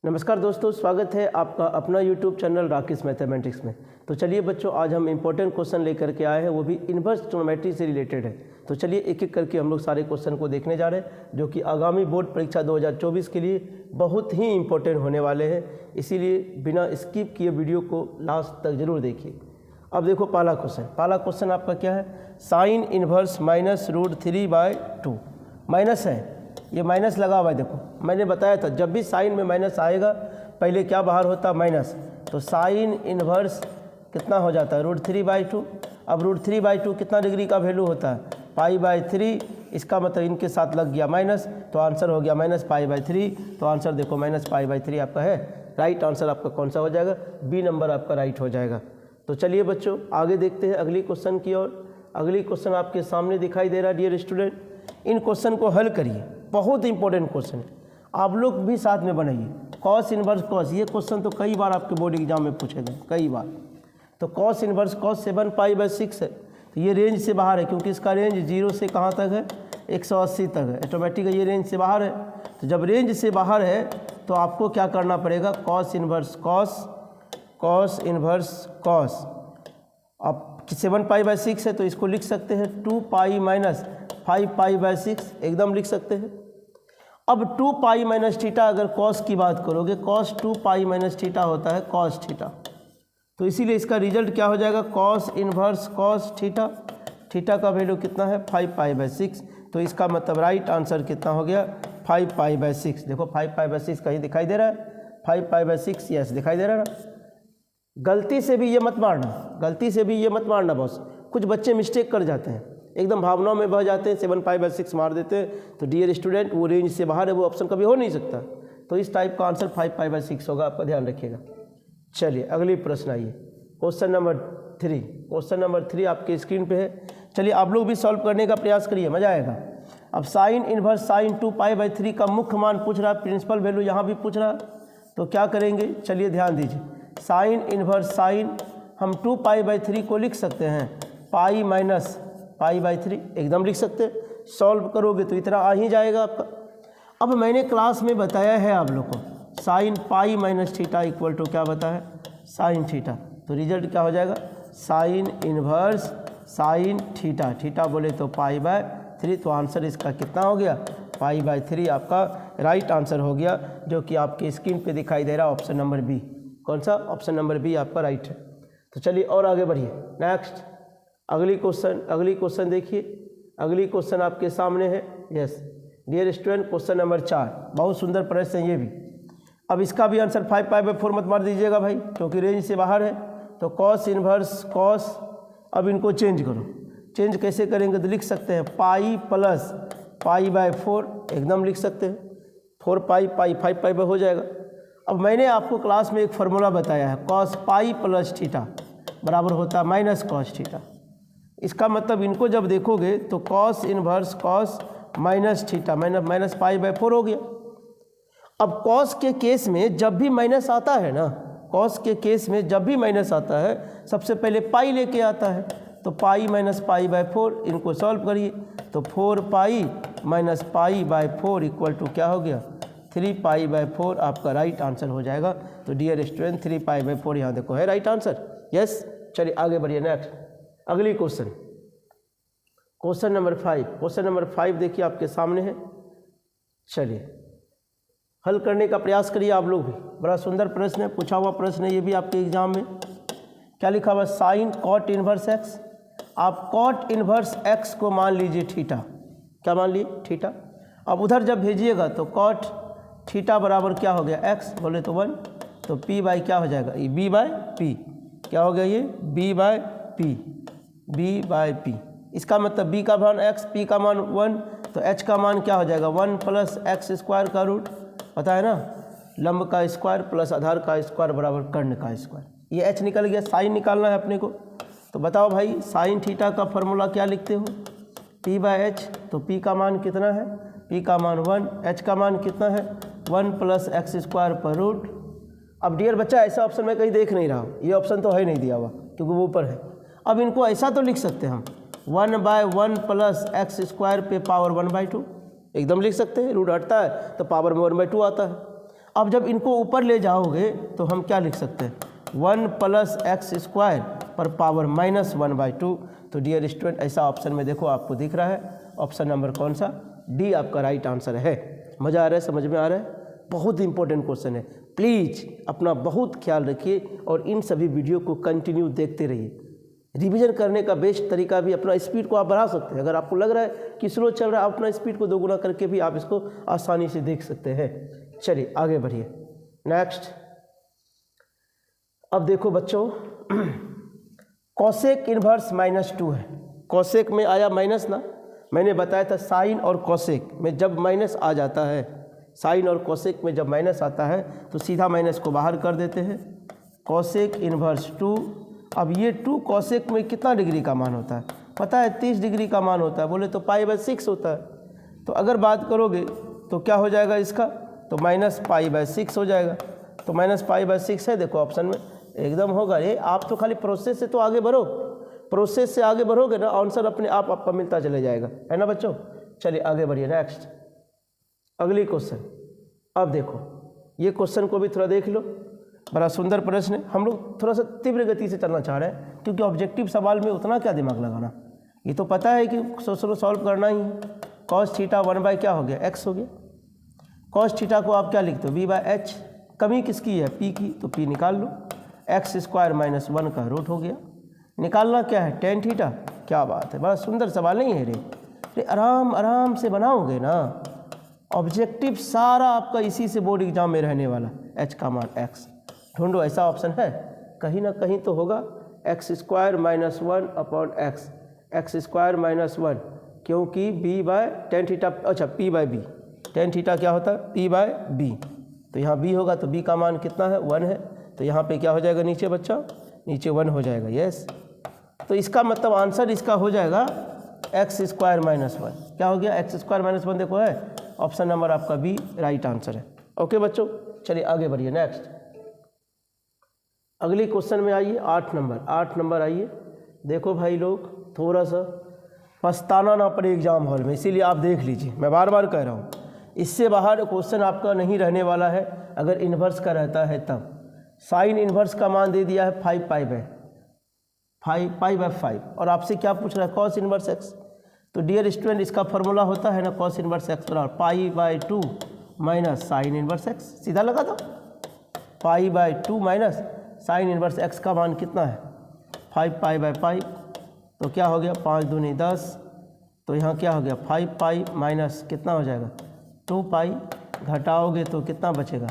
नमस्कार दोस्तों, स्वागत है आपका अपना YouTube चैनल राकेश मैथमेटिक्स में। तो चलिए बच्चों, आज हम इम्पोर्टेंट क्वेश्चन लेकर के आए हैं, वो भी इन्वर्स ट्रिग्नोमेट्री से रिलेटेड है। तो चलिए एक एक करके हम लोग सारे क्वेश्चन को देखने जा रहे हैं, जो कि आगामी बोर्ड परीक्षा 2024 के लिए बहुत ही इम्पोर्टेंट होने वाले हैं। इसीलिए बिना स्किप किए वीडियो को लास्ट तक जरूर देखिए। अब देखो पहला क्वेश्चन आपका क्या है, साइन इन्वर्स माइनस √3/2 माइनस है, ये माइनस लगा हुआ है। देखो मैंने बताया था जब भी साइन में माइनस आएगा पहले क्या बाहर होता है, माइनस। तो साइन इन्वर्स कितना हो जाता है, √3/2। अब √3/2 कितना डिग्री का वैल्यू होता है, π/3। इसका मतलब इनके साथ लग गया माइनस, तो आंसर हो गया -π/3। तो आंसर देखो -π/3 आपका है। राइट आंसर आपका कौन सा हो जाएगा, बी नंबर आपका राइट हो जाएगा। तो चलिए बच्चों आगे देखते हैं अगली क्वेश्चन की ओर। अगली क्वेश्चन आपके सामने दिखाई दे रहा है। डियर स्टूडेंट, इन क्वेश्चन को हल करिए, बहुत इंपॉर्टेंट क्वेश्चन है, आप लोग भी साथ में बनाइए। कॉस इन्वर्स कॉस, ये क्वेश्चन तो कई बार आपके बोर्ड एग्जाम में पूछे गए, कई बार। तो कॉस इन्वर्स कॉस 7π/6 है, तो ये रेंज से बाहर है, क्योंकि इसका रेंज 0 से कहाँ तक है, 180 तक है। ऑटोमेटिक ये रेंज से बाहर है। तो जब रेंज से बाहर है तो आपको क्या करना पड़ेगा, cos inverse cos, cos inverse cos. अब 7π/6 है तो इसको लिख सकते हैं 2π माइनस 5π/6, एकदम लिख सकते हैं। अब 2π - थीटा, अगर कॉस की बात करोगे, कॉस 2π - थीटा होता है कॉस थीटा। तो इसीलिए इसका रिजल्ट क्या हो जाएगा, cos inverse cos theta. Theta का वैल्यू कितना है, 5π/6। तो इसका मतलब राइट आंसर कितना हो गया, 5π/6। देखो 5π/6 कहीं दिखाई दे रहा है, 5π/6 यस दिखाई दे रहा है ना। गलती से भी ये मत मारना, गलती से भी ये मत मारना बॉस। कुछ बच्चे मिस्टेक कर जाते हैं, एकदम भावनाओं में बह जाते हैं, 7π/6 मार देते हैं। तो डियर स्टूडेंट, वो रेंज से बाहर है, वो ऑप्शन कभी हो नहीं सकता। तो इस टाइप का आंसर 5π/6 होगा, आपका ध्यान रखिएगा। चलिए अगली प्रश्न आइए, क्वेश्चन नंबर 3। क्वेश्चन नंबर 3 आपके स्क्रीन पे है। चलिए आप लोग भी सॉल्व करने का प्रयास करिए, मजा आएगा। अब साइन इन्वर्स साइन 2π/3 का मुख्य मान पूछ रहा है, प्रिंसिपल वैल्यू यहाँ भी पूछ रहा है। तो क्या करेंगे, चलिए ध्यान दीजिए। साइन इन्वर्स साइन हम 2π/3 को लिख सकते हैं π माइनस π/3, एकदम लिख सकते हैं। सॉल्व करोगे तो इतना आ ही जाएगा आपका। अब मैंने क्लास में बताया है आप लोग को, साइन π - थीटा इक्वल टू क्या बताया, साइन थीटा। तो रिजल्ट क्या हो जाएगा, sign inverse sine theta. Theta बोले तो π/3। तो आंसर इसका कितना हो गया, π/3 आपका राइट आंसर हो गया, जो कि आपके स्क्रीन पे दिखाई दे रहा है, ऑप्शन नंबर बी। कौन सा, ऑप्शन नंबर बी आपका राइट है। तो चलिए और आगे बढ़िए, नेक्स्ट अगली क्वेश्चन देखिए। अगली क्वेश्चन आपके सामने है। Yes dear student, question number 4, बहुत सुंदर प्रश्न है ये भी। अब इसका भी आंसर 5π/4 मत मार दीजिएगा भाई, क्योंकि रेंज से बाहर है। तो कॉस इन्वर्स कॉस, अब इनको चेंज करो। चेंज कैसे करेंगे, तो लिख सकते हैं π + π/4, एकदम लिख सकते हैं। 4π 5π हो जाएगा। अब मैंने आपको क्लास में एक फार्मूला बताया है, कॉस π + थीटा बराबर होता है माइनस कॉस थीटा। इसका मतलब इनको जब देखोगे तो cos inverse cos minus theta minus π/4 हो गया। अब कॉस के केस में जब भी माइनस आता है ना, कॉस के केस में जब भी माइनस आता है सबसे पहले पाई लेके आता है। तो π - π/4, इनको सॉल्व करिए। तो 4π - π/4 इक्वल टू क्या हो गया, 3π/4 आपका राइट आंसर हो जाएगा। तो डियर स्टूडेंट 3π/4 यहाँ देखो है राइट आंसर। यस चलिए आगे बढ़िए, नेक्स्ट अगली क्वेश्चन नंबर 5। क्वेश्चन नंबर 5 देखिए आपके सामने है। चलिए हल करने का प्रयास करिए आप लोग भी, बड़ा सुंदर प्रश्न है, पूछा हुआ प्रश्न है ये भी आपके एग्जाम में। क्या लिखा हुआ, साइन कॉट इन्वर्स एक्स। आप कॉट इन्वर्स एक्स को मान लीजिए थीटा, क्या मान लिए, थीटा। अब उधर जब भेजिएगा तो कॉट थीटा बराबर क्या हो गया, एक्स बोले तो 1। तो p/ क्या हो जाएगा, ये b/p, क्या हो गया ये b/p। इसका मतलब b का मान x, p का मान 1, तो h का मान क्या हो जाएगा, 1 + x² का रूट, पता है ना, लंब का स्क्वायर प्लस आधार का स्क्वायर बराबर कर्ण का स्क्वायर। ये h निकल गया, साइन निकालना है अपने को। तो बताओ भाई, साइन थीटा का फॉर्मूला क्या लिखते हो, p/h। तो p का मान कितना है, p का मान 1, h का मान कितना है, 1 + x² पर रूट। अब डियर बच्चा, ऐसा ऑप्शन मैं कहीं देख नहीं रहा हूँ, ये ऑप्शन तो है नहीं दिया हुआ क्योंकि वो ऊपर है। अब इनको ऐसा तो लिख सकते हैं हम, 1/1 + x² पे पावर 1/2, एकदम लिख सकते हैं। रूट हटता है तो पावर में 1/2 आता है। अब जब इनको ऊपर ले जाओगे तो हम क्या लिख सकते हैं, 1 + x² पर पावर -1/2। तो डियर स्टूडेंट ऐसा ऑप्शन में देखो आपको दिख रहा है, ऑप्शन नंबर कौन सा, डी आपका राइट आंसर है। मज़ा आ रहा है, समझ में आ रहा है, बहुत इंपॉर्टेंट क्वेश्चन है। प्लीज़ अपना बहुत ख्याल रखिए और इन सभी वीडियो को कंटिन्यू देखते रहिए। रिवीजन करने का बेस्ट तरीका भी, अपना स्पीड को आप बढ़ा सकते हैं। अगर आपको लग रहा है कि स्लो चल रहा है, अपना स्पीड को दोगुना करके भी आप इसको आसानी से देख सकते हैं। चलिए आगे बढ़िए, नेक्स्ट। अब देखो बच्चों, कॉसेक इन्वर्स -2 है। कॉसेक में आया माइनस ना, मैंने बताया था साइन और कॉसेक में जब माइनस आ जाता है, साइन और कॉसेक में जब माइनस आता है तो सीधा माइनस को बाहर कर देते हैं। कॉसेक इन्वर्स 2, अब ये 2 कॉसेक में कितना डिग्री का मान होता है पता है, 30 डिग्री का मान होता है। बोले तो π/6 होता है। तो अगर बात करोगे तो क्या हो जाएगा इसका, तो -π/6 हो जाएगा। तो -π/6 है, देखो ऑप्शन में एकदम होगा। ये आप तो खाली प्रोसेस से तो आगे बढ़ो, प्रोसेस से आगे बढ़ोगे ना, आंसर अपने आप आपका मिलता चले जाएगा, है ना बच्चों। चलिए आगे बढ़िए, नेक्स्ट अगली क्वेश्चन। अब देखो ये क्वेश्चन को भी थोड़ा देख लो, बड़ा सुंदर प्रश्न है। हम लोग थोड़ा सा तीव्र गति से चलना चाह रहे हैं क्योंकि ऑब्जेक्टिव सवाल में उतना क्या दिमाग लगाना, ये तो पता है कि सॉल्व करना ही है। cos थीटा 1 क्या हो गया, x हो गया। cos थीटा को आप क्या लिखते हो, v/h। कमी किसकी है, p की, तो p निकाल लो। x² - 1 का रूट हो गया। निकालना क्या है, tan थीटा। क्या बात है, बड़ा सुंदर सवाल नहीं है रे आराम आराम से बनाओगे ना। ऑब्जेक्टिव सारा आपका इसी से बोर्ड एग्जाम में रहने वाला। h का मान x ढूंढो, ऐसा ऑप्शन है कहीं ना कहीं तो होगा। x² - 1/x, x² - 1, क्योंकि b/tan थीटा, अच्छा p/b, tan थीटा क्या होता है, p/b। तो यहाँ b होगा तो b का मान कितना है, 1 है। तो यहाँ पे क्या हो जाएगा नीचे बच्चा, नीचे 1 हो जाएगा, यस। तो इसका मतलब आंसर इसका हो जाएगा x² - 1। क्या हो गया, x² - 1 देखो है, ऑप्शन नंबर आपका बी राइट आंसर है। ओके बच्चों, चलिए आगे बढ़िए, नेक्स्ट अगली क्वेश्चन में आइए। 8 नंबर आइए। देखो भाई लोग, थोड़ा सा पछताना ना पड़े एग्जाम हॉल में, इसीलिए आप देख लीजिए, मैं बार बार कह रहा हूँ, इससे बाहर क्वेश्चन आपका नहीं रहने वाला है अगर इन्वर्स का रहता है तब। साइन इन्वर्स का मान दे दिया है 5π/5 और आपसे क्या पूछ रहा है, cos इन्वर्स x। तो डियर स्टूडेंट इसका फॉर्मूला होता है ना, cos इन्वर्स x बराबर π/2 माइनस साइन इन्वर्स x। सीधा लगा दो, π/2 माइनस साइन इन्वर्स x का मान कितना है, 5π/5। तो क्या हो गया, 5 दूनी 10। तो यहाँ क्या हो गया, 5π माइनस कितना हो जाएगा, 2π। घटाओगे तो कितना बचेगा,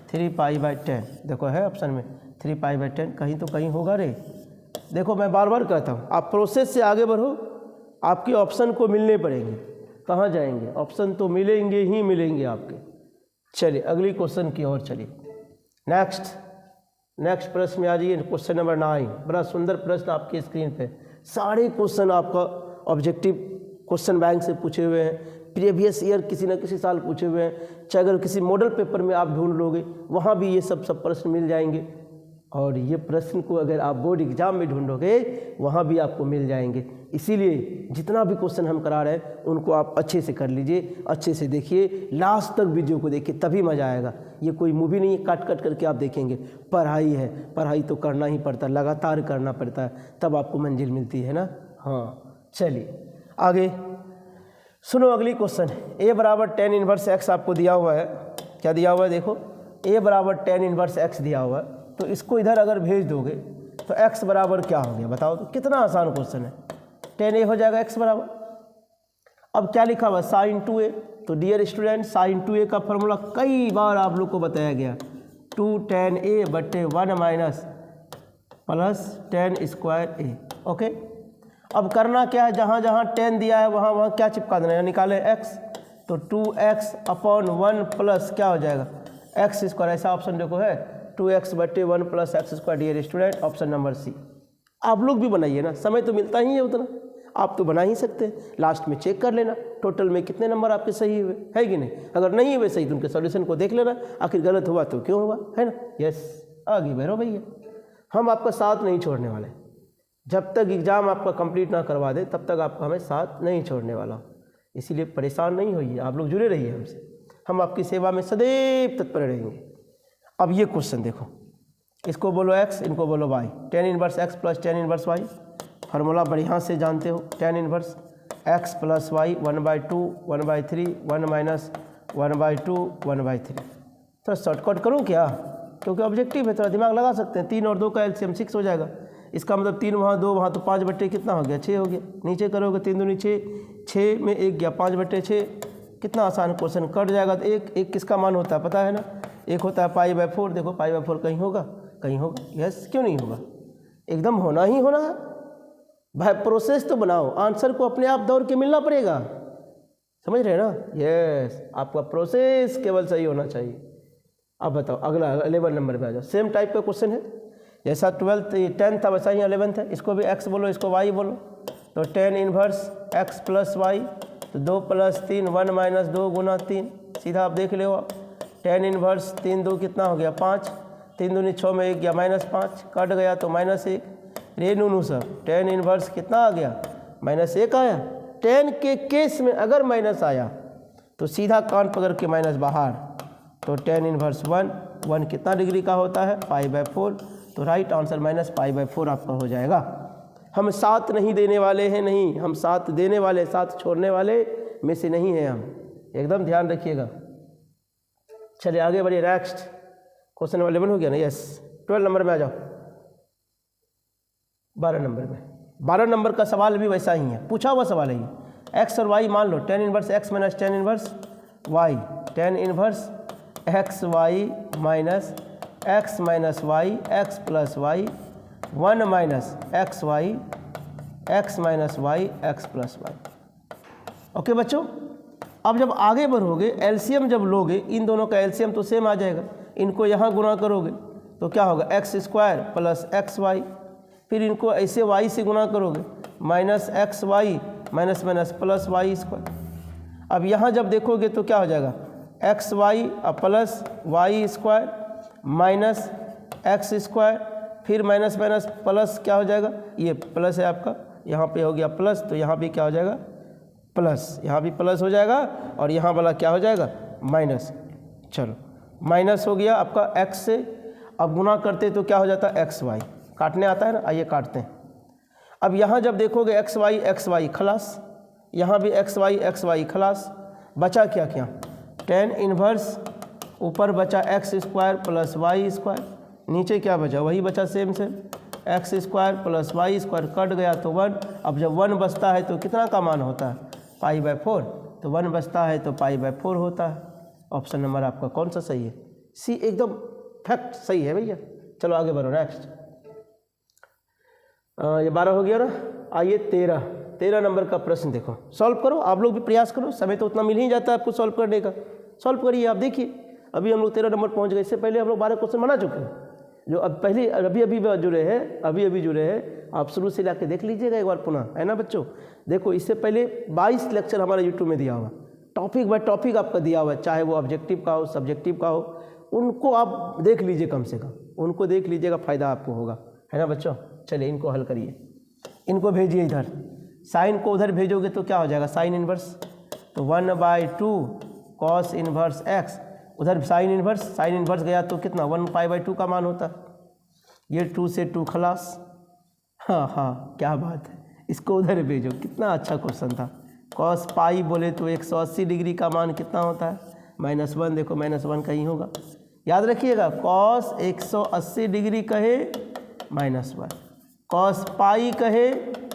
3π/10। देखो है ऑप्शन में 3π/10, कहीं तो कहीं होगा रे। देखो मैं बार बार कहता हूँ, आप प्रोसेस से आगे बढ़ो, आपके ऑप्शन को मिलने पड़ेंगे। कहाँ जाएंगे, ऑप्शन तो मिलेंगे ही मिलेंगे आपके। चलिए अगली क्वेश्चन की ओर चलिए। नेक्स्ट प्रश्न में आ जाइए, क्वेश्चन नंबर 9। बड़ा सुंदर प्रश्न आपकी स्क्रीन पे। सारे क्वेश्चन आपका ऑब्जेक्टिव क्वेश्चन बैंक से पूछे हुए हैं, प्रीवियस ईयर किसी न किसी साल पूछे हुए हैं। चाहे अगर किसी मॉडल पेपर में आप ढूंढ लोगे वहाँ भी ये सब प्रश्न मिल जाएंगे, और ये प्रश्न को अगर आप बोर्ड एग्जाम में ढूंढोगे वहाँ भी आपको मिल जाएंगे। इसीलिए जितना भी क्वेश्चन हम करा रहे हैं उनको आप अच्छे से कर लीजिए, अच्छे से देखिए, लास्ट तक वीडियो को देखिए, तभी मज़ा आएगा। ये कोई मूवी नहीं है काट करके आप देखेंगे। पढ़ाई है, पढ़ाई तो करना ही पड़ता है, लगातार करना पड़ता है, तब आपको मंजिल मिलती है ना। हाँ चलिए आगे सुनो, अगली question. a = tan inverse x आपको दिया हुआ है। क्या दिया हुआ है, देखो a = tan इन्वर्स x दिया हुआ है। तो इसको इधर अगर भेज दोगे तो x बराबर क्या हो गया, बताओ तो। कितना आसान क्वेश्चन है, tan a हो जाएगा x बराबर। अब क्या लिखा हुआ, sin 2a। तो डियर स्टूडेंट sin 2a का फॉर्मूला कई बार आप लोग को बताया गया, 2 tan a/1 minus plus tan² a। Okay, अब करना क्या है, जहाँ जहाँ tan दिया है वहाँ क्या चिपका देना है, निकाले x। तो 2x/1 प्लस क्या हो जाएगा, x²। ऐसा ऑप्शन देखो है, 2x/1 plus x²। Dear student option number C. आप लोग भी बनाइए ना, समय तो मिलता ही है उतना, आप तो बना ही सकते हैं। लास्ट में चेक कर लेना टोटल में कितने नंबर आपके सही हुए, है कि नहीं। अगर नहीं हुए सही तो उनके सॉल्यूशन को देख लेना, आखिर गलत हुआ तो क्यों हुआ, है ना। यस, आगे बढ़ो भैया, हम आपका साथ नहीं छोड़ने वाले। जब तक एग्ज़ाम आपका कंप्लीट ना करवा दे तब तक आपका हमें साथ नहीं छोड़ने वाला। इसीलिए परेशान नहीं होइए, आप लोग जुड़े रहिए हमसे, हम आपकी सेवा में सदैव तत्पर रहेंगे। अब ये क्वेश्चन देखो, इसको बोलो x, इनको बोलो y, tan inverse x plus tan inverse y, formula बढ़िया से जानते हो, tan inverse x plus y 1/2 1/3 1 minus 1/2 1/3। थोड़ा शॉर्टकट करूँ क्या, क्योंकि ऑब्जेक्टिव है, थोड़ा दिमाग लगा सकते हैं। 3 और 2 का एलसीएम 6 हो जाएगा, इसका मतलब 3 वहाँ 2 वहाँ, तो 5/, कितना हो गया 6 हो गया। नीचे करोगे 3 दूनी 6, 6 में 1 गया 5/6, कितना आसान क्वेश्चन, कट जाएगा। तो एक किसका मान होता है पता है ना, एक होता है π/4। देखो π/4 कहीं होगा, कहीं होगा, यस क्यों नहीं होगा, एकदम होना ही होना है भाई। प्रोसेस तो बनाओ, आंसर को अपने आप दौड़ के मिलना पड़ेगा, समझ रहे हैं ना, यस आपका प्रोसेस केवल सही होना चाहिए। अब बताओ अगला 11 नंबर पे आ जाओ, सेम टाइप का क्वेश्चन है, जैसा 10 था वैसा ही 11 है। इसको भी x बोलो, इसको y बोलो, तो tan inverse x plus y, तो 2 + 3 1 माइनस 2 गुना 3, सीधा आप देख लो। tan इनवर्स 3 2 कितना हो गया 5, 3 दूनी 6 में 1 गया -5, कट गया तो -1, रे नूनू सब tan इनवर्स कितना आ गया -1 आया। tan के केस में अगर माइनस आया तो सीधा कान पकड़ के माइनस बाहर, तो tan इनवर्स 1 कितना डिग्री का होता है π/4, तो राइट आंसर -π/4 आपका हो जाएगा। हम 7 नहीं देने वाले हैं, नहीं, हम 7 देने वाले, 7 छोड़ने वाले में से नहीं हैं हम, एकदम ध्यान रखिएगा। चलिए आगे बढ़िए, नेक्स्ट क्वेश्चन नंबर 11 हो गया ना, यस। 12 नंबर में आ जाओ, 12 नंबर में, 12 नंबर का सवाल भी वैसा ही है, पूछा हुआ सवाल है ये। x और y मान लो, tan inverse x minus tan inverse y, tan inverse x y minus x minus y x plus y 1 minus x y x minus y x plus y. Okay बच्चों, अब जब आगे बढ़ोगे एलसीएम जब लोगे, इन दोनों का एलसीएम तो सेम आ जाएगा, इनको यहाँ गुना करोगे तो क्या होगा x² प्लस XY, फिर इनको ऐसे y से गुना करोगे -XY minus minus plus y²। अब यहाँ जब देखोगे तो क्या हो जाएगा XY plus y² minus x², फिर माइनस माइनस प्लस क्या हो जाएगा, ये प्लस है आपका, यहाँ पे हो गया प्लस, तो यहाँ भी क्या हो जाएगा प्लस, यहाँ भी प्लस हो जाएगा, और यहाँ वाला क्या हो जाएगा माइनस। चलो माइनस हो गया आपका x से, अब गुना करते तो क्या हो जाता है XY, काटने आता है ना, आइए काटते हैं। अब यहाँ जब देखोगे XY खलास, यहाँ भी XY खलास, बचा क्या क्या tan इनवर्स, ऊपर बचा x² प्लस y², नीचे क्या बचा वही बचा same x² plus y², cut गया तो 1। अब जब 1 बचता है तो कितना का मान होता है π/4, तो 1 बचता है तो π/4 होता है। ऑप्शन नंबर आपका कौन सा सही है, सी एकदम फैक्ट सही है भैया। चलो आगे बढ़ो, नेक्स्ट। ये 12 हो गया ना, आइए 13 नंबर का प्रश्न देखो, सॉल्व करो, आप लोग भी प्रयास करो, समय तो उतना मिल ही जाता है आपको सॉल्व करने का। सॉल्व करिए, आप देखिए अभी हम लोग 13 नंबर पहुंच गए, इससे पहले हम लोग 12 क्वेश्चन बना चुके हैं। जो अब पहले अभी जुड़े हैं आप शुरू से लाके देख लीजिएगा एक बार पुनः, है ना बच्चों। देखो इससे पहले 22 लेक्चर हमारा यूट्यूब में दिया हुआ, टॉपिक बाय टॉपिक आपका दिया हुआ है, चाहे वो ऑब्जेक्टिव का हो सब्जेक्टिव का हो, उनको आप देख लीजिए, कम से कम उनको देख लीजिएगा, फ़ायदा आपको होगा, है ना बच्चों। चलिए इनको हल करिए, इनको भेजिए इधर, साइन को उधर भेजोगे तो क्या हो जाएगा साइन इनवर्स, तो 1/2 कॉस इनवर्स x, उधर साइन इनवर्स गया तो कितना 1π/2 का मान होता, ये 2 से 2 खलास। हाँ क्या बात है, इसको उधर भेजो, कितना अच्छा क्वेश्चन था। कॉस पाई बोले तो 180 डिग्री का मान कितना होता है -1, देखो -1 कहीं होगा, याद रखिएगा, कॉस 180 डिग्री कहे -1, कॉस पाई कहे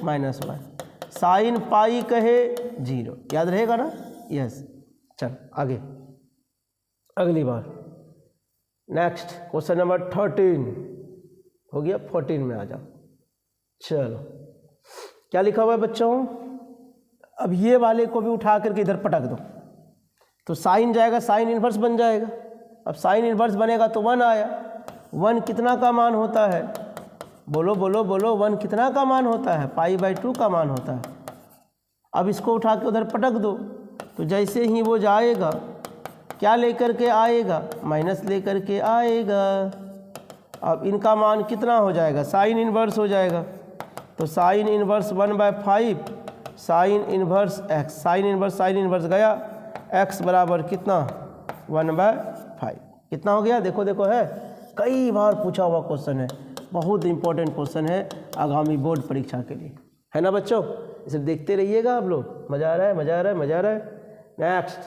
-1, साइन पाई कहे 0, याद रहेगा ना, यस। चल आगे, अगली बार नेक्स्ट क्वेश्चन नंबर 13 हो गया, 14 में आ जाओ। चलो क्या लिखा हुआ है बच्चों, अब ये वाले को भी उठा करके इधर पटक दो, तो साइन जाएगा, साइन इनवर्स बन जाएगा। अब साइन इनवर्स बनेगा तो 1 आया, 1 कितना का मान होता है, बोलो 1 कितना का मान होता है, π/2 का मान होता है। अब इसको उठा के उधर पटक दो, तो जैसे ही वो जाएगा क्या लेकर के आएगा, माइनस लेकर के आएगा। अब इनका मान कितना हो जाएगा, साइन इनवर्स हो जाएगा, तो sine inverse 1/5 sine inverse x, sine inverse गया, x बराबर कितना 1/5, कितना हो गया, देखो देखो है, कई बार पूछा हुआ क्वेश्चन है, बहुत इंपॉर्टेंट क्वेश्चन है आगामी बोर्ड परीक्षा के लिए, है ना बच्चों। इसे देखते रहिएगा आप लोग, मज़ा आ रहा है, मज़ा आ रहा है, मज़ा आ रहा है। Next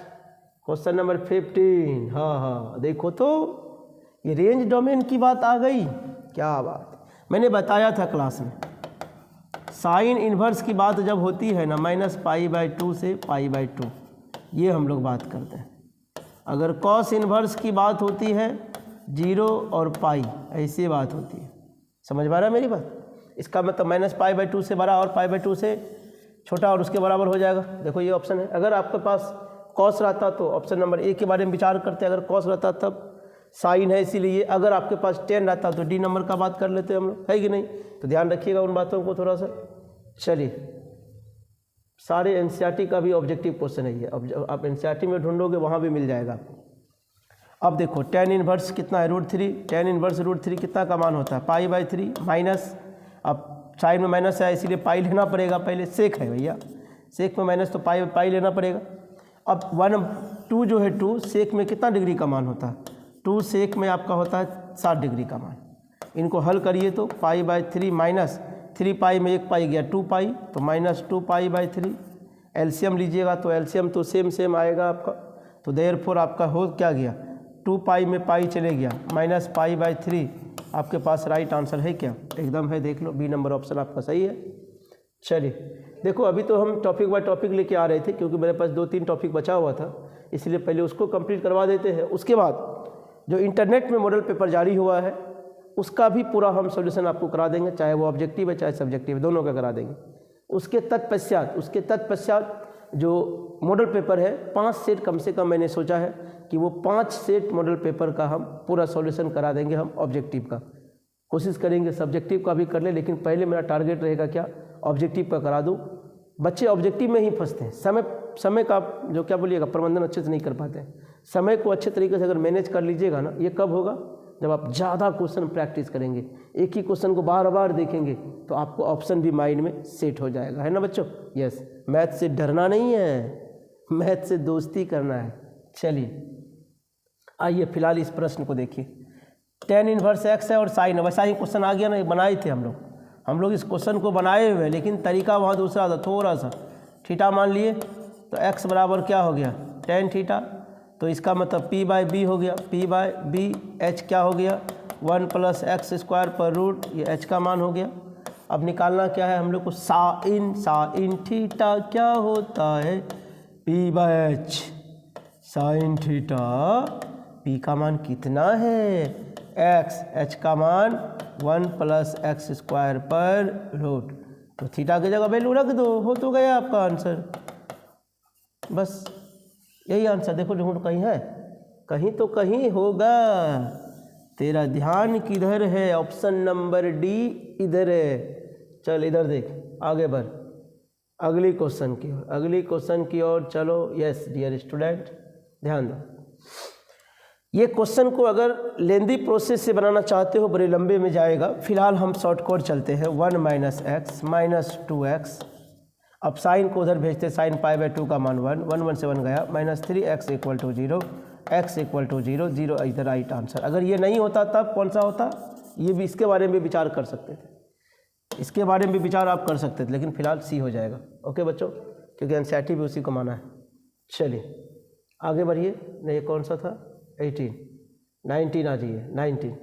question number 15। हाँ देखो तो ये रेंज डोमेन की बात आ गई, क्या बात। मैंने बताया था क्लास में, साइन इन्वर्स की बात जब होती है ना -π/2 से π/2, ये हम लोग बात करते हैं। अगर कॉस इन्वर्स की बात होती है 0 और पाई, ऐसी बात होती है। समझ पा रहा है मेरी बात। इसका मतलब -π/2 से बड़ा और π/2 से छोटा और उसके बराबर हो जाएगा। देखो ये ऑप्शन है। अगर आपके पास कॉस रहता तो ऑप्शन नंबर ए के बारे में विचार करते, अगर कॉस रहता तब साइन है इसीलिए। अगर आपके पास टेन रहता तो डी नंबर का बात कर लेते हम लोग, है कि नहीं। तो ध्यान रखिएगा उन बातों को थोड़ा सा। चलिए, सारे एनसीईआरटी का भी ऑब्जेक्टिव क्वेश्चन है ये। अब आप एनसीईआरटी में ढूंढोगे वहाँ भी मिल जाएगा आपको। अब देखो tan इनवर्स कितना है, √3। tan इनवर्स √3 कितना का मान होता है, π/3 माइनस, अब साइन में माइनस है इसीलिए पाई लेना पड़ेगा, पहले सेक है भैया, सेक में माइनस तो पाई लेना पड़ेगा। अब 2 जो है 2 सेक में कितना डिग्री का मान होता है, 2 सेक में आपका होता है 60 डिग्री का मान। इनको हल करिए तो π/3 माइनस 3 पाई में 1 पाई गया 2 पाई, तो -2π/3। एलसीएम लीजिएगा तो एलसीएम तो सेम आएगा आपका, तो देयरफॉर आपका हो क्या गया, 2 पाई में पाई चले गया, -π/3। आपके पास राइट आंसर है क्या, एकदम है, देख लो बी नंबर ऑप्शन आपका सही है। चलिए देखो, अभी तो हम टॉपिक बाय टॉपिक लेके आ रहे थे क्योंकि मेरे पास 2-3 टॉपिक बचा हुआ था, इसलिए पहले उसको कंप्लीट करवा देते हैं। उसके बाद जो इंटरनेट में मॉडल पेपर जारी हुआ है उसका भी पूरा हम सॉल्यूशन आपको करा देंगे, चाहे वो ऑब्जेक्टिव है चाहे सब्जेक्टिव है, दोनों का करा देंगे। उसके तत्पश्चात जो मॉडल पेपर है 5 सेट कम से कम मैंने सोचा है कि वो 5 सेट मॉडल पेपर का हम पूरा सॉल्यूशन करा देंगे हम ऑब्जेक्टिव का। कोशिश करेंगे सब्जेक्टिव का भी कर ले, लेकिन पहले मेरा टारगेट रहेगा क्या, ऑब्जेक्टिव का करा दूँ। बच्चे ऑब्जेक्टिव में ही फंसते हैं, समय का जो क्या बोलिएगा प्रबंधन अच्छे से नहीं कर पाते हैं। समय को अच्छे तरीके से अगर मैनेज कर लीजिएगा ना, ये कब होगा, जब आप ज़्यादा क्वेश्चन प्रैक्टिस करेंगे, एक ही क्वेश्चन को बार बार देखेंगे तो आपको ऑप्शन भी माइंड में सेट हो जाएगा, है ना बच्चों। यस, मैथ से डरना नहीं है, मैथ से दोस्ती करना है। चलिए आइए फिलहाल इस प्रश्न को देखिए। tan इनवर्स x है और साइन, वैसा ही क्वेश्चन आ गया ना, बनाए थे हम लोग इस क्वेश्चन को बनाए हुए, लेकिन तरीका वहाँ दूसरा था थोड़ा सा। थीटा मान लिए तो x बराबर क्या हो गया, tan थीटा, तो इसका मतलब p/b हो गया, p/b। h क्या हो गया, 1 + x² पर रूट, ये h का मान हो गया। अब निकालना क्या है हम लोग को, साइन थीटा क्या होता है, p/h। साइन थीटा p का मान कितना है, x, h का मान 1 + x² पर रूट, तो थीटा की जगह वैल्यू रख दो, हो तो गया आपका आंसर। बस यही आंसर, देखो ढूंढ कहीं है, कहीं तो कहीं होगा। तेरा ध्यान किधर है, ऑप्शन नंबर डी इधर है। चल इधर देख, आगे बढ़ अगली क्वेश्चन की ओर चलो। यस डियर स्टूडेंट, ध्यान दो। ये क्वेश्चन को अगर लेंदी प्रोसेस से बनाना चाहते हो, बड़े लंबे में जाएगा, फिलहाल हम शॉर्टकट चलते हैं। 1 - x -2x। अब साइन को उधर भेजते, साइन π/2 का मान 1, 1 से 1 गया, -3x = 0, x = 0, 0 इधर राइट आंसर। अगर ये नहीं होता तब कौन सा होता, ये भी इसके बारे में विचार कर सकते थे, इसके बारे में विचार आप कर सकते थे, लेकिन फिलहाल सी हो जाएगा। ओके बच्चों, क्योंकि एनसीईआरटी भी उसी को माना है। चलिए आगे बढ़िए। नहीं कौन सा था, 18, 19 आ जाइए, 19।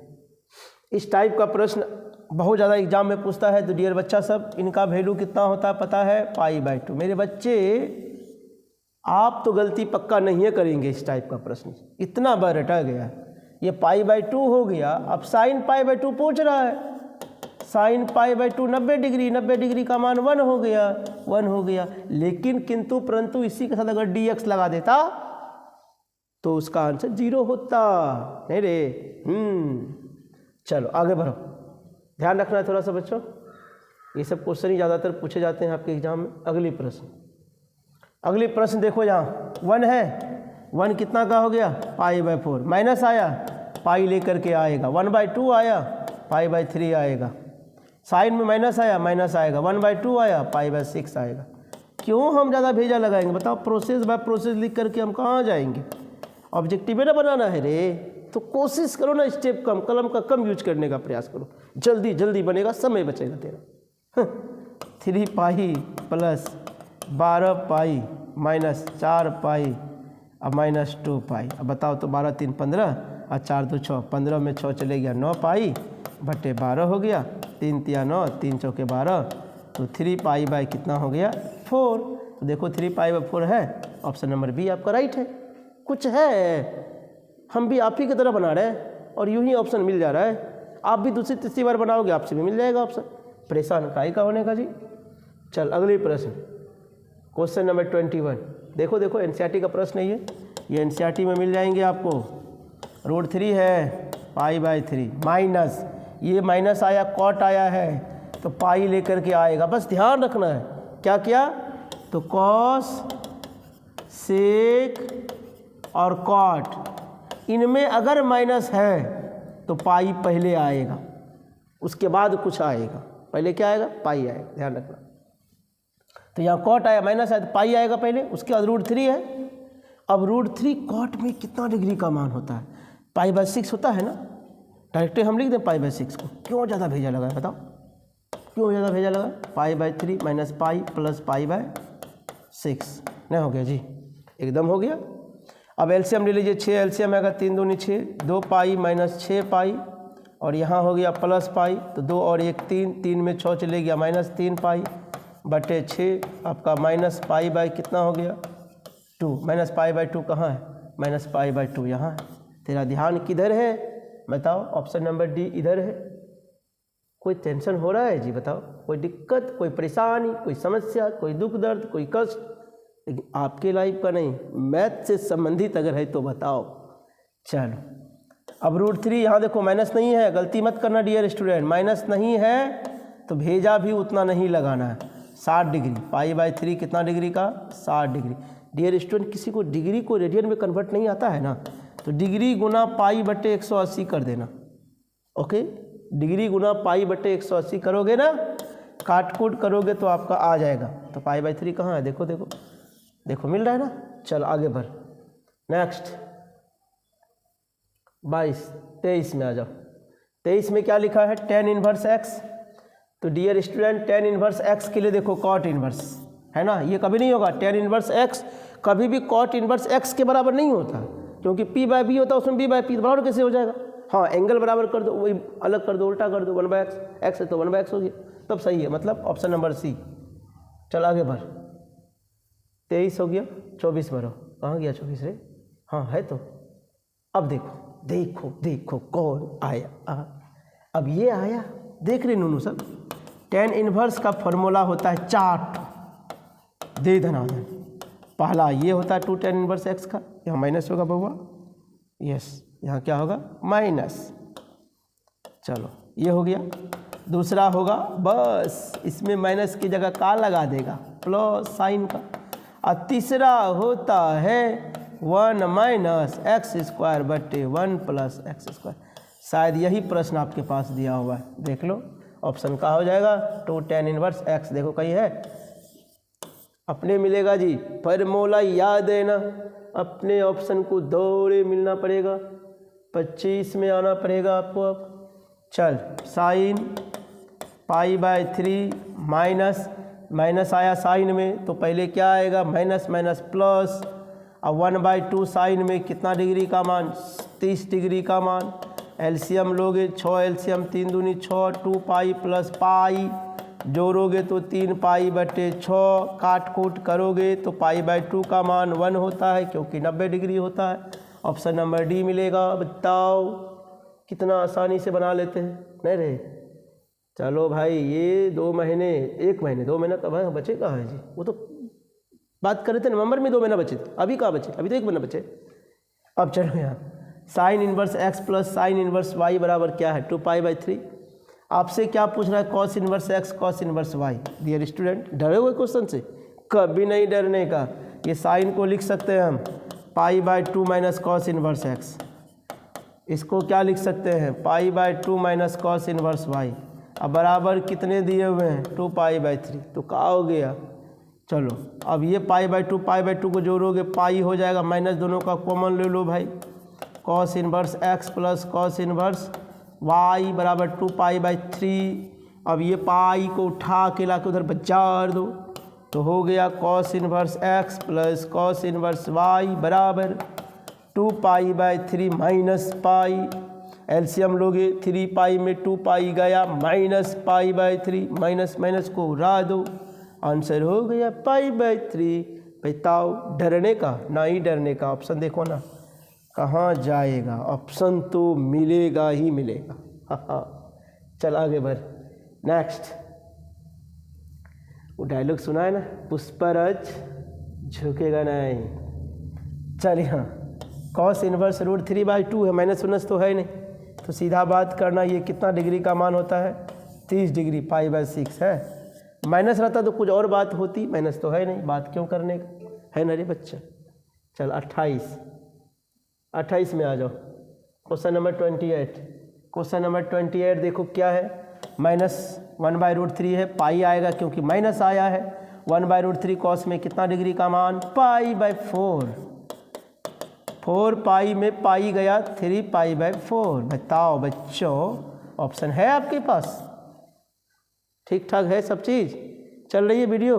इस टाइप का प्रश्न बहुत ज़्यादा एग्जाम में पूछता है, तो डियर बच्चा सब, इनका वैल्यू कितना होता है पता है, π/2। मेरे बच्चे आप तो गलती पक्का नहीं करेंगे, इस टाइप का प्रश्न इतना बार रटा गया, ये π/2 हो गया। अब साइन π/2 पूछ रहा है, साइन π/2 90 डिग्री का मान 1 हो गया, लेकिन किंतु परंतु इसी के साथ अगर dx लगा देता तो उसका आंसर 0 होता। नहीं रे, चलो आगे बढ़ो, ध्यान रखना है थोड़ा सा बच्चों, ये सब क्वेश्चन ही ज़्यादातर पूछे जाते हैं आपके एग्जाम में। अगली प्रश्न देखो, यहाँ 1 है, 1 कितना का हो गया, π/4, माइनस आया पाई लेकर के आएगा, 1/2 आया π/3 आएगा, साइन में माइनस आया माइनस आएगा, 1/2 आया π/6 आएगा। क्यों हम ज़्यादा भेजा लगाएंगे बताओ, प्रोसेस बाय प्रोसेस लिख करके हम कहाँ जाएंगे, ऑब्जेक्टिव है ना बनाना है रे। तो कोशिश करो ना स्टेप कम, कलम का कम यूज करने का प्रयास करो, जल्दी जल्दी बनेगा, समय बचेगा तेरा। 3 पाई प्लस 12 पाई माइनस 4 पाई अब माइनस 2 पाई। अब बताओ तो 12 3 15 और 4 2 6, 15 में 6 चले गया, 9 पाई बटे 12 हो गया, 3 3 9, 3 चौके 12, तो 3 पाई बाय कितना हो गया 4। तो देखो 3 पाई बाय 4 है, ऑप्शन नंबर बी आपका राइट है। कुछ है, हम भी आप ही की तरह बना रहे हैं और यूं ही ऑप्शन मिल जा रहा है। आप भी दूसरी तीसरी बार बनाओगे, आपसे भी मिल जाएगा ऑप्शन, परेशान काहे का होने का जी। चल अगले प्रश्न, क्वेश्चन नंबर 21। देखो देखो एनसीईआरटी का प्रश्न है ये एनसीईआरटी में मिल जाएंगे आपको। √3 है पाई बाय 3 माइनस, ये माइनस आया, कॉट आया है तो पाई लेकर के आएगा, बस ध्यान रखना है। क्या किया तो कॉस सेक और कॉट, इनमें अगर माइनस है तो पाई पहले आएगा, उसके बाद कुछ आएगा, पहले क्या आएगा पाई आएगा, ध्यान रखना। तो यहाँ कॉट आया, माइनस आया तो पाई आएगा पहले, उसके बाद √3 है। अब √3 कॉट में कितना डिग्री का मान होता है, पाई बाय 6 होता है ना, डायरेक्ट हम लिख दें पाई बाय 6 को। क्यों ज़्यादा भेजा लगा है बताओ, क्यों ज़्यादा भेजा लगा, pi by 3 minus pi plus pi by 6 नहीं हो गया जी, एकदम हो गया। अब एलसीएम ले लीजिए, 6 एलसीएम आएगा, 3 दूनी 6, 2 पाई माइनस 6 पाई और यहाँ हो गया प्लस पाई, तो 2 और 1 3, 3 में 6 चले गया माइनस 3 पाई बटे 6, आपका माइनस पाई बाय कितना हो गया 2, माइनस पाई बाय 2 कहाँ है, माइनस पाई बाय 2 यहाँ है। तेरा ध्यान किधर है बताओ, ऑप्शन नंबर डी इधर है। कोई टेंशन हो रहा है जी बताओ, कोई दिक्कत, कोई परेशानी, कोई समस्या, कोई दुख दर्द, कोई कष्ट, लेकिन आपके लाइफ का नहीं, मैथ से संबंधित अगर है तो बताओ। चलो अब √3 यहाँ देखो माइनस नहीं है, गलती मत करना डियर स्टूडेंट, माइनस नहीं है तो भेजा भी उतना नहीं लगाना है। 60 डिग्री, पाई बाय 3 कितना डिग्री का 60 डिग्री। डियर स्टूडेंट किसी को डिग्री को रेडियन में कन्वर्ट नहीं आता है ना, तो डिग्री गुना पाई बटे 180 कर देना। ओके, डिग्री गुना पाई बटे 180 करोगे ना, काट कूट करोगे तो आपका आ जाएगा। तो पाई बाय 3 कहाँ है, देखो देखो देखो मिल रहा है ना। चलो आगे बढ़, नेक्स्ट 23 में आ जाओ। 23 में क्या लिखा है, tan इनवर्स x। तो dear student tan inverse x के लिए देखो cot इनवर्स है ना, ये कभी नहीं होगा। tan इनवर्स x कभी भी cot इनवर्स x के बराबर नहीं होता, क्योंकि p बाय b होता है, उसमें b बाय p बराबर कैसे हो जाएगा। हाँ एंगल बराबर कर दो, वही अलग कर दो, उल्टा कर दो, 1/x, x है तो 1/x हो गया, तब सही है, मतलब ऑप्शन नंबर सी। चल आगे बढ़, 23 हो गया, 24 भरो, कहाँ गया 24 रे, हाँ है तो। अब देखो देखो देखो कौन आया, अब ये आया, देख रहे नूनू सब, tan इनवर्स का फॉर्मूला होता है 4, दे धनाधन। पहला ये होता है 2 tan इनवर्स x का, यहाँ माइनस होगा बउआ, यस यहाँ क्या होगा माइनस। चलो ये हो गया। दूसरा होगा, बस इसमें माइनस की जगह का लगा देगा, प्लस साइन का। और तीसरा होता है 1 माइनस एक्स स्क्वायर बटे 1 प्लस एक्स स्क्वायर। शायद यही प्रश्न आपके पास दिया हुआ है, देख लो ऑप्शन का हो जाएगा 2 tan इनवर्स x। देखो कहीं है, अपने मिलेगा जी, फॉर्मूला याद है ना, अपने ऑप्शन को दौड़े मिलना पड़ेगा, 25 में आना पड़ेगा आपको। अब चल sine pi by 3 minus, minus आया साइन में तो पहले क्या आएगा माइनस माइनस प्लस, अब 1/2 साइन में कितना डिग्री का मान 30 डिग्री का मान। एलसीएम लोगे 6 एलसीएम 3 दूनी 6, 2 पाई प्लस पाई, जोड़ोगे तो 3 पाई बटे 6, काट कूट करोगे तो पाई बाय 2 का मान 1 होता है, क्योंकि 90 डिग्री होता है। ऑप्शन नंबर डी मिलेगा। बताओ कितना आसानी से बना लेते हैं, नहीं रे। चलो भाई ये 2 महीने 1 महीने 2 महीना कब बचे कहाँ है जी, वो तो बात कर रहे थे नवंबर में 2 महीना बचे थे, अभी कहाँ बचे, अभी तो 1 महीना बचे। अब चलो यहाँ sine inverse x plus sine inverse y बराबर क्या है 2 पाई बाई 3। आपसे क्या पूछ रहा है cos inverse x cos inverse y। Dear student डरे हुए क्वेश्चन से, कभी नहीं डरने का। ये साइन को लिख सकते हैं हम pi by 2 minus cos inverse x, इसको क्या लिख सकते हैं pi by 2 minus cos inverse y। अब बराबर कितने दिए हुए हैं 2 पाई बाई 3, तो क्या हो गया। चलो अब ये पाई बाय 2 को जोड़ोगे पाई हो जाएगा, माइनस दोनों का कॉमन ले लो भाई, cos inverse x plus cos inverse y बराबर 2π/3। अब ये पाई को उठा के ला के उधर बचा दो तो हो गया cos inverse x plus cos inverse y बराबर 2π/3 माइनस पाई। एलसीएम लोगे 3π में 2π गया माइनस π/3 माइनस माइनस को उड़ा दो आंसर हो गया π/3। बताओ डरने का ना ही डरने का ऑप्शन देखो ना कहाँ जाएगा, ऑप्शन तो मिलेगा ही मिलेगा। चल आगे बढ़। नेक्स्ट वो डायलॉग सुना है ना, पुष्पराज झुकेगा नहीं। चल यहाँ कॉस इनवर्स √3/2 है, माइनस माइनस तो है नहीं तो सीधा बात करना ये कितना डिग्री का मान होता है 30 डिग्री π/6 है। माइनस रहता तो कुछ और बात होती, माइनस तो है नहीं, बात क्यों करने का है ना रे बच्चा। चल 28 में आ जाओ। Question number 28। क्वेश्चन नंबर 28 देखो क्या है, -1/√3 है, पाई आएगा क्योंकि माइनस आया है। 1/√3 कॉस में कितना डिग्री का मान π/4। 4π में पाई गया 3π/4। बताओ बच्चों ऑप्शन है आपके पास, ठीक ठाक है सब चीज़ चल रही है। वीडियो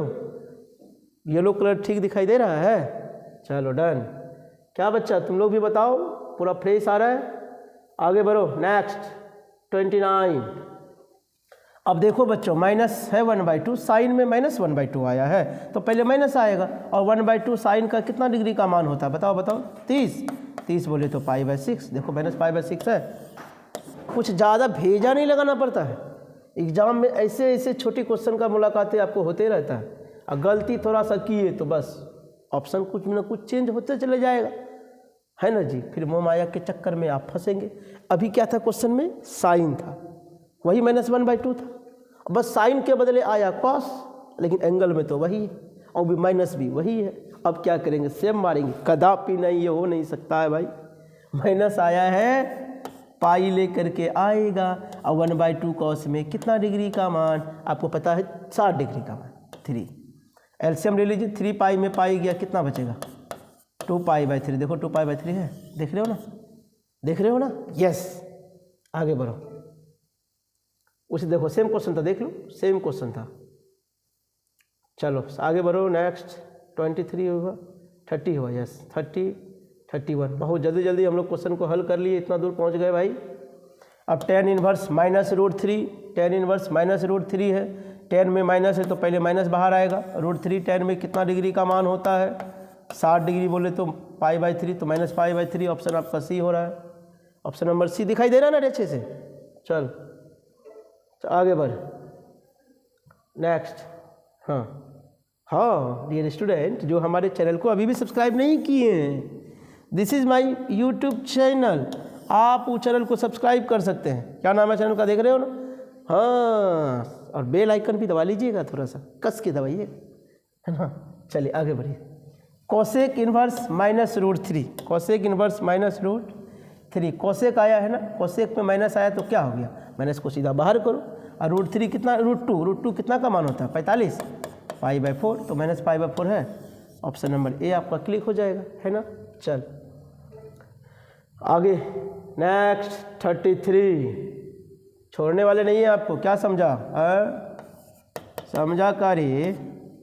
येलो कलर ठीक दिखाई दे रहा है, चलो डन। क्या बच्चा तुम लोग भी बताओ, पूरा फ्रेश आ रहा है। आगे बढ़ो। नेक्स्ट 29। अब देखो बच्चों माइनस है 1/2, साइन में -1/2 आया है तो पहले माइनस आएगा और 1/2 साइन का कितना डिग्री का मान होता है बताओ बताओ 30 बोले तो π/6। देखो -π/6 है, कुछ ज़्यादा भेजा नहीं लगाना पड़ता है। एग्जाम में ऐसे ऐसे छोटे क्वेश्चन का मुलाकातें आपको होते रहता है, और गलती थोड़ा सा किए तो बस ऑप्शन कुछ ना कुछ चेंज होते चले जाएगा, है ना जी। फिर मोह माया के चक्कर में आप फंसेंगे। अभी क्या था क्वेश्चन में, साइन था, वही -1/2 था, बस साइन के बदले आया कॉस, लेकिन एंगल में तो वही है और भी माइनस भी वही है। अब क्या करेंगे, सेम मारेंगे, कदापि नहीं, ये हो नहीं सकता है भाई। माइनस आया है पाई लेकर के आएगा और 1/2 कॉस में कितना डिग्री का मान आपको पता है 60 डिग्री का मान 3। एलसीएम ले लीजिए, 3π में पाई गया कितना बचेगा 2π/3। देखो 2π/3 है, देख रहे हो ना, देख रहे हो ना, यस। आगे बढ़ो। उसे देखो सेम क्वेश्चन था, देख लो सेम क्वेश्चन था। चलो आगे बढ़ो। नेक्स्ट 23 होगा, 30 होगा, यस 30, 31। बहुत जल्दी जल्दी हम लोग क्वेश्चन को हल कर लिए, इतना दूर पहुंच गए भाई। अब tan इनवर्स -√3, tan इनवर्स -√3 है, tan में माइनस है तो पहले माइनस बाहर आएगा। √3 tan में कितना डिग्री का मान होता है 60 डिग्री बोले तो π/3 तो -π/3। ऑप्शन आपका सी हो रहा है, ऑप्शन नंबर सी दिखाई दे रहा है ना अच्छे से। चल आगे बढ़। नेक्स्ट हाँ डियर स्टूडेंट, जो हमारे चैनल को अभी भी सब्सक्राइब नहीं किए हैं, this is my YouTube channel, आप उस चैनल को सब्सक्राइब कर सकते हैं। क्या नाम है चैनल का, देख रहे हो ना, हाँ, और बेल आइकन भी दबा लीजिएगा, थोड़ा सा कस के दबाइए, है ना। चलिए आगे बढ़िए। Cosec inverse -√3, cosec inverse -√3, cosec आया है ना, कोसेक में माइनस आया तो क्या हो गया, माइनस को सीधा बाहर करो। और √3 कितना, √2 कितना का मान होता है 45, π/4 तो -π/4 है। ऑप्शन नंबर ए आपका क्लिक हो जाएगा, है ना। चल आगे। नेक्स्ट 33, छोड़ने वाले नहीं है आपको, क्या समझा, समझा कार्य,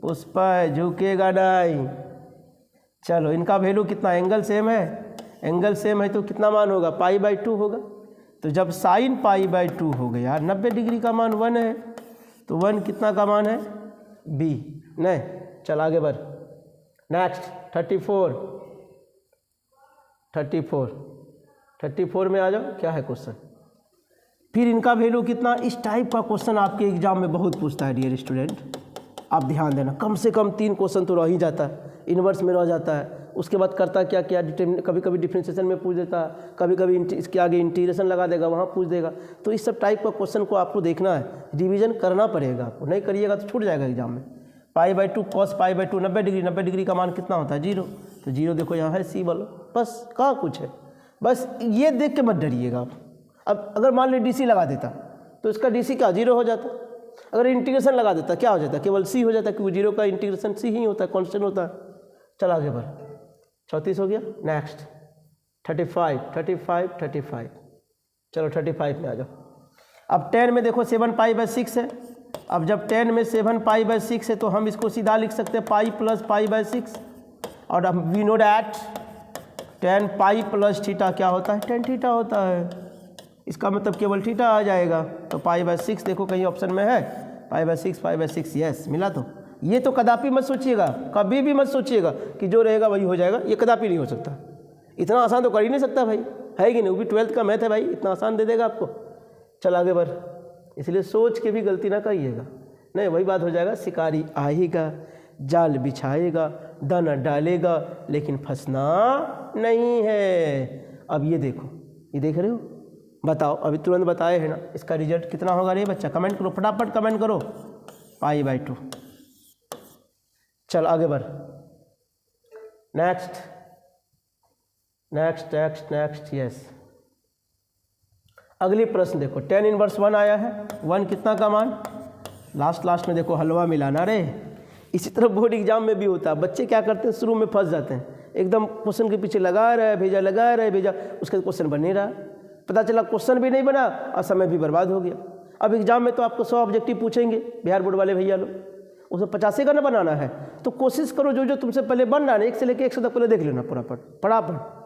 पुष्पा झुकेगा नहीं। चलो इनका वैल्यू कितना, एंगल सेम है, एंगल सेम है तो कितना मान होगा π/2 होगा। तो जब साइन π/2 हो गया, 90 डिग्री का मान 1 है तो 1 कितना का मान है बी, नहीं। चल आगे बढ़। नेक्स्ट 34 में आ जाओ, क्या है क्वेश्चन। फिर इनका वैल्यू कितना, इस टाइप का क्वेश्चन आपके एग्जाम में बहुत पूछता है डियर स्टूडेंट, आप ध्यान देना। कम से कम 3 क्वेश्चन तो रह ही जाता है, इन्वर्स में रह जाता है। उसके बाद करता क्या क्या, कभी कभी डिफरेंशिएशन में पूछ देता है, कभी कभी इसके आगे इंटीग्रेशन लगा देगा, वहाँ पूछ देगा। तो इस सब टाइप का क्वेश्चन को आपको देखना है, रिवीजन करना पड़ेगा आपको, नहीं करिएगा तो छूट जाएगा एग्जाम में। π/2 cos π/2 90 डिग्री का मान कितना होता है 0, तो 0 देखो यहाँ है, सी बोलो, बस कहाँ कुछ है, बस ये देख के मत डरिएगा आप। अब अगर मान ली DC लगा देता तो इसका DC क्या 0 हो जाता, अगर इंटीग्रेशन लगा देता क्या हो जाता, केवल C हो जाता, क्योंकि 0 का इंटीग्रेशन C ही होता है, कॉन्स्टेंट होता है। चल आगे बढ़। 34 हो गया। नेक्स्ट 35, 35, 35। चलो 35 में आ जाओ। अब 10 में देखो 7π/6 है। अब जब 10 में 7π/6 है तो हम इसको सीधा लिख सकते हैं पाई प्लस π/6। और अब we know that 10π plus theta क्या होता है? 10 थीटा होता है। इसका मतलब केवल थीटा आ जाएगा। तो π/6 देखो कहीं ऑप्शन में है, π/6 यस मिला। तो ये तो कदापि मत सोचिएगा, कभी भी मत सोचिएगा कि जो रहेगा वही हो जाएगा, ये कदापि नहीं हो सकता। इतना आसान तो कर ही नहीं सकता भाई, है कि नहीं? वो भी 12th का मैथ है भाई, इतना आसान दे देगा आपको। चल आगे बढ़, इसलिए सोच के भी गलती ना करिएगा, नहीं वही बात हो जाएगा। शिकारी आएगा, जाल बिछाएगा, दाना डालेगा, लेकिन फंसना नहीं है। अब ये देखो, ये देख रहे हो? बताओ, अभी तुरंत बताए है ना, इसका रिजल्ट कितना होगा रे बच्चा? कमेंट करो, फटाफट कमेंट करो। π/2। चल आगे बढ़। Next next next next yes. अगली प्रश्न देखो, 10 इनवर्स 1 आया है। 1 कितना का मान? लास्ट में देखो हलवा मिलाना रे। इसी तरह बोर्ड एग्जाम में भी होता है। बच्चे क्या करते हैं, शुरू में फंस जाते हैं, एकदम क्वेश्चन के पीछे लगा रहा है भेजा, लगा रहा है भेजा, उसके क्वेश्चन बन नहीं रहा। पता चला क्वेश्चन भी नहीं बना और समय भी बर्बाद हो गया। अब एग्जाम में तो आपको 100 ऑब्जेक्टिव पूछेंगे, बिहार बोर्ड वाले भैया लोग, उसमें 50 का ना बनाना है। तो कोशिश करो जो जो तुमसे पहले बन रहा है 1 से लेकर 100 तक पहले देख लेना पूरा फटाफट।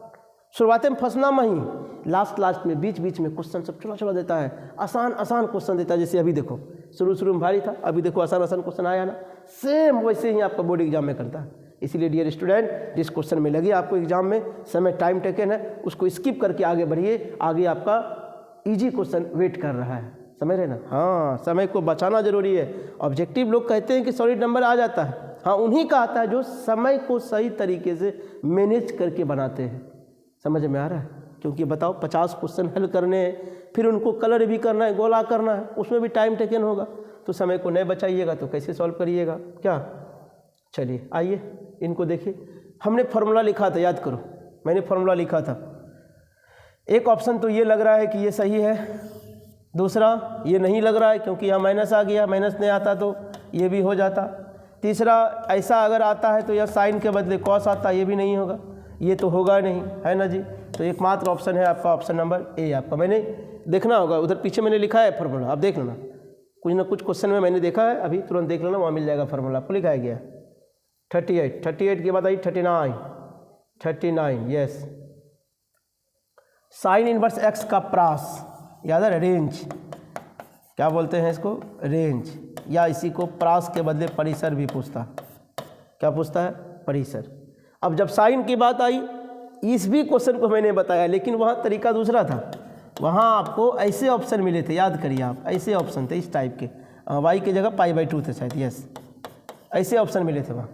शुरुआत में फंसना नहीं, लास्ट में बीच में क्वेश्चन सब छोटा देता है, आसान क्वेश्चन देता है। जैसे अभी देखो, शुरू में भारी था, अभी देखो आसान क्वेश्चन आया ना। सेम वैसे ही आपका बोर्ड एग्जाम में करता है। इसीलिए डियर स्टूडेंट, जिस क्वेश्चन में लगे आपको एग्जाम में, समय टाइम टेकन है, उसको स्किप करके आगे बढ़िए। आगे आपका ईजी क्वेश्चन वेट कर रहा है, समझ रहे ना? हाँ, समय को बचाना जरूरी है। ऑब्जेक्टिव लोग कहते हैं कि सॉलिड नंबर आ जाता है, हाँ उन्हीं का आता है जो समय को सही तरीके से मैनेज करके बनाते हैं। समझ में आ रहा है? क्योंकि बताओ 50 क्वेश्चन हल करने हैं, फिर उनको कलर भी करना है, गोला करना है, उसमें भी टाइम टेकन होगा। तो समय को नहीं बचाइएगा तो कैसे सॉल्व करिएगा क्या? चलिए आइए इनको देखिए। हमने फार्मूला लिखा था, याद करो, मैंने फार्मूला लिखा था। एक ऑप्शन तो ये लग रहा है कि ये सही है, दूसरा ये नहीं लग रहा है क्योंकि यहाँ माइनस आ गया, माइनस नहीं आता तो ये भी हो जाता। तीसरा ऐसा अगर आता है तो यह साइन के बदले कॉस आता, ये भी नहीं होगा, ये तो होगा नहीं, है ना जी? तो एकमात्र ऑप्शन है आपका ऑप्शन नंबर ए। आपका मैंने देखना होगा, उधर पीछे मैंने लिखा है फार्मूला, आप देख लेना। कुछ ना कुछ क्वेश्चन में मैंने देखा है, अभी तुरंत देख लेना, वहाँ मिल जाएगा फार्मूला, आपको लिखाया गया 38 के बाद आई 39 यस। साइन इनवर्स एक्स का प्रास याद है, रेंज क्या बोलते हैं इसको? रेंज, या इसी को प्रास के बदले परिसर भी पूछता। क्या पूछता है? परिसर। अब जब साइन की बात आई, इस भी क्वेश्चन को मैंने बताया, लेकिन वहाँ तरीका दूसरा था। वहाँ आपको ऐसे ऑप्शन मिले थे, याद करिए आप, ऐसे ऑप्शन थे इस टाइप के, y की जगह π/2 थे शायद, यस ऐसे ऑप्शन मिले थे वहाँ।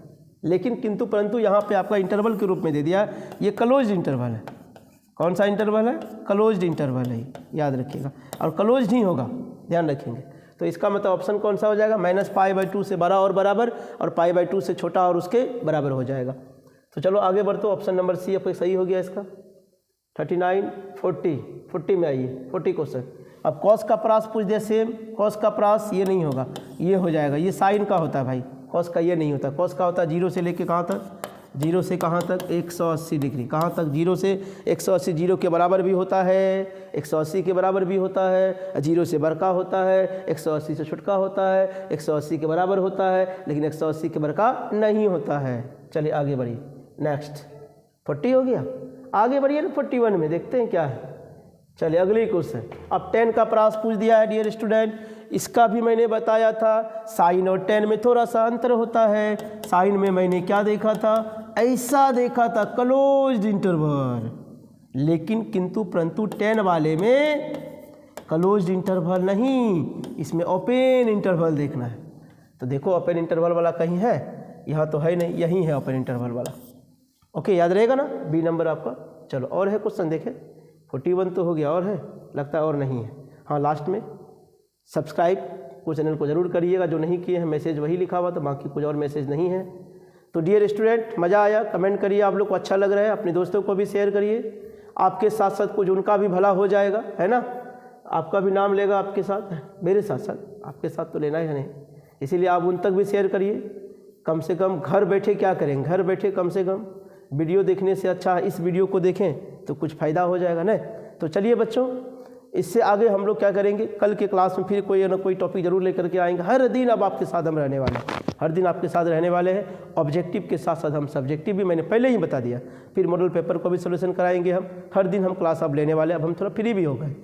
लेकिन किंतु परंतु यहाँ पे आपका इंटरवल के रूप में दे दिया। ये क्लोज्ड इंटरवल है। कौन सा इंटरवल है? क्लोज्ड इंटरवल है, याद रखिएगा। और क्लोज्ड नहीं होगा, ध्यान रखेंगे। तो इसका मतलब ऑप्शन कौन सा हो जाएगा? -π/2 से बड़ा और बराबर, और π/2 से छोटा और उसके बराबर हो जाएगा। तो चलो आगे बढ़ते, ऑप्शन नंबर सी आपका सही हो गया इसका। 39 40 में आइए, 40 क्वेश्चन। अब कॉस का प्रास पूछ दिया, सेम कॉस का प्रास, ये नहीं होगा, ये हो जाएगा। ये साइन का होता है भाई, कॉस का ये नहीं होता। कॉस का होता है 0 से लेके कहाँ तक? 0 से कहाँ तक? 180 डिग्री। कहाँ तक? 0 से 180। 0 के बराबर भी होता है, 180 के बराबर भी होता है, 0 से बड़का होता है, 180 से छोटका होता है, 180 के बराबर होता है, लेकिन 180 के बड़का नहीं होता है। चलिए आगे बढ़िए, नेक्स्ट 40 हो गया। आगे बढ़िए ना 41 में, देखते हैं क्या है। चलिए अगली क्वेश्चन। अब 10 का प्रास पूछ दिया है डियर स्टूडेंट। इसका भी मैंने बताया था, साइन और 10 में थोड़ा सा अंतर होता है। साइन में मैंने क्या देखा था? ऐसा देखा था, क्लोज्ड इंटरवल। लेकिन किंतु परंतु 10 वाले में क्लोज्ड इंटरवल नहीं, इसमें ओपन इंटरवल देखना है। तो देखो ओपन इंटरवल वाला कहीं है? यहाँ तो है नहीं, यहीं है ओपन इंटरवल वाला। ओके, याद रहेगा ना? बी नंबर आपका। चलो और है क्वेश्चन, देखें 41 तो हो गया, और है लगता है, और नहीं है। हाँ, लास्ट में सब्सक्राइब को चैनल को ज़रूर करिएगा, जो नहीं किए हैं। मैसेज वही लिखा हुआ, तो बाकी कुछ और मैसेज नहीं है। तो डियर स्टूडेंट, मज़ा आया? कमेंट करिए, आप लोग को अच्छा लग रहा है, अपने दोस्तों को भी शेयर करिए। आपके साथ साथ कुछ उनका भी भला हो जाएगा, है ना? आपका भी नाम लेगा आपके साथ, मेरे साथ साथ, आपके साथ तो लेना ही है नहीं। इसीलिए आप उन तक भी शेयर करिए। कम से कम घर बैठे क्या करेंगे? घर बैठे कम से कम वीडियो देखने से अच्छा इस वीडियो को देखें तो कुछ फ़ायदा हो जाएगा ना। तो चलिए बच्चों, इससे आगे हम लोग क्या करेंगे, कल के क्लास में फिर कोई ना कोई टॉपिक जरूर लेकर के आएंगे। हर दिन अब आपके साथ हम रहने वाले हैं, हर दिन आपके साथ रहने वाले हैं। ऑब्जेक्टिव के साथ साथ हम सब्जेक्टिव भी मैंने पहले ही बता दिया, फिर मॉडल पेपर को भी सोल्यूशन कराएंगे हम। हर दिन हम क्लास अब लेने वाले हैं। अब हम थोड़ा फ्री भी हो गए।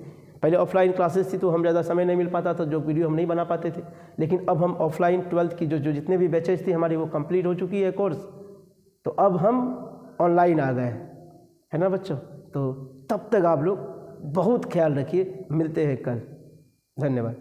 पहले ऑफलाइन क्लासेस थी तो हम ज़्यादा समय नहीं मिल पाता था, जो वीडियो हम नहीं बना पाते थे। लेकिन अब हम ऑफलाइन 12th की जो जितने भी बैचेज थी हमारी वो कंप्लीट हो चुकी है कोर्स, तो अब हम ऑनलाइन आ गए, है ना बच्चों। तो तब तक आप लोग बहुत ख्याल रखिए, मिलते हैं कल। धन्यवाद।